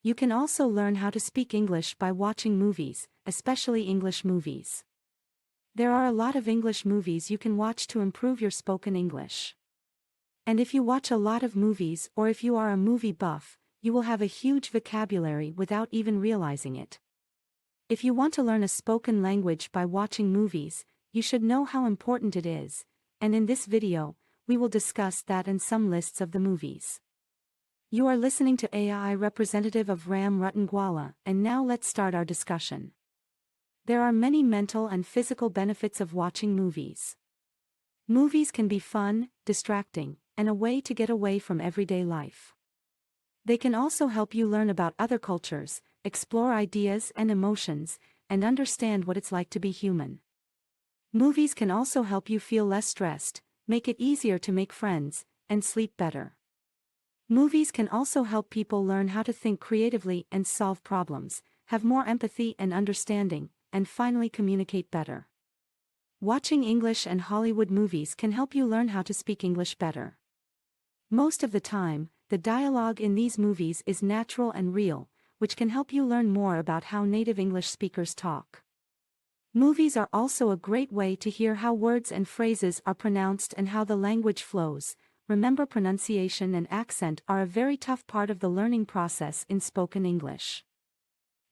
You can also learn how to speak English by watching movies, especially English movies. There are a lot of English movies you can watch to improve your spoken English. And if you watch a lot of movies or if you are a movie buff, you will have a huge vocabulary without even realizing it. If you want to learn a spoken language by watching movies, you should know how important it is, and in this video, we will discuss that and some lists of the movies. You are listening to AI representative of Ram Rutangwala, and now let's start our discussion. There are many mental and physical benefits of watching movies. Movies can be fun, distracting, and a way to get away from everyday life. They can also help you learn about other cultures, explore ideas and emotions, and understand what it's like to be human. Movies can also help you feel less stressed, make it easier to make friends, and sleep better. Movies can also help people learn how to think creatively and solve problems, have more empathy and understanding, and finally communicate better. Watching English and Hollywood movies can help you learn how to speak English better. Most of the time, the dialogue in these movies is natural and real, which can help you learn more about how native English speakers talk. Movies are also a great way to hear how words and phrases are pronounced and how the language flows. Remember, pronunciation and accent are a very tough part of the learning process in spoken English.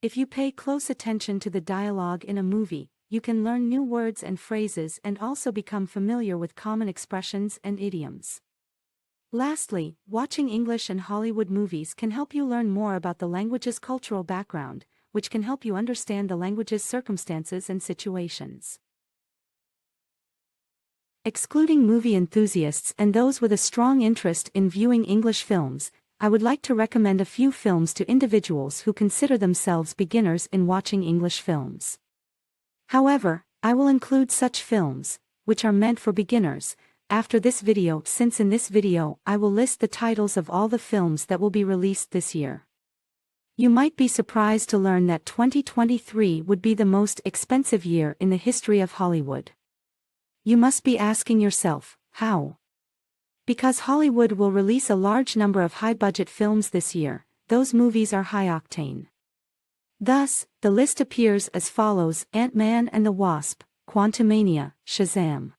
If you pay close attention to the dialogue in a movie, you can learn new words and phrases and also become familiar with common expressions and idioms. Lastly, watching English and Hollywood movies can help you learn more about the language's cultural background, which can help you understand the language's circumstances and situations. Excluding movie enthusiasts and those with a strong interest in viewing English films, I would like to recommend a few films to individuals who consider themselves beginners in watching English films. However, I will include such films, which are meant for beginners, after this video, since in this video I will list the titles of all the films that will be released this year. You might be surprised to learn that 2023 would be the most expensive year in the history of Hollywood. You must be asking yourself, how? Because Hollywood will release a large number of high-budget films this year. Those movies are high-octane. Thus, the list appears as follows: Ant-Man and the Wasp, Quantumania, Shazam,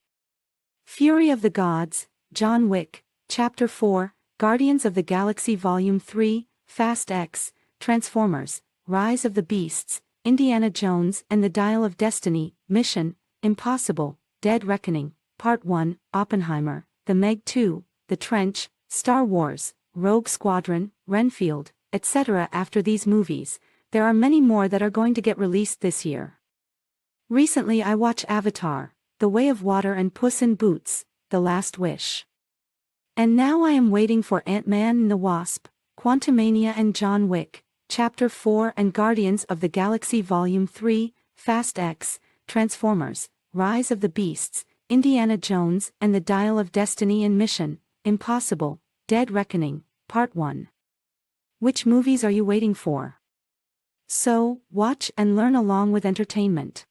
Fury of the Gods, John Wick, Chapter 4, Guardians of the Galaxy Volume 3, Fast X, Transformers, Rise of the Beasts, Indiana Jones and the Dial of Destiny, Mission Impossible, Dead Reckoning, Part 1, Oppenheimer, The Meg 2, The Trench, Star Wars, Rogue Squadron, Renfield, etc. After these movies, there are many more that are going to get released this year. Recently I watched Avatar, The Way of Water and Puss in Boots, The Last Wish. And now I am waiting for Ant-Man and the Wasp, Quantumania and John Wick, Chapter 4 and Guardians of the Galaxy Volume 3, Fast X, Transformers, Rise of the Beasts, Indiana Jones and the Dial of Destiny and Mission Impossible, Dead Reckoning, Part 1. Which movies are you waiting for? So, watch and learn along with entertainment.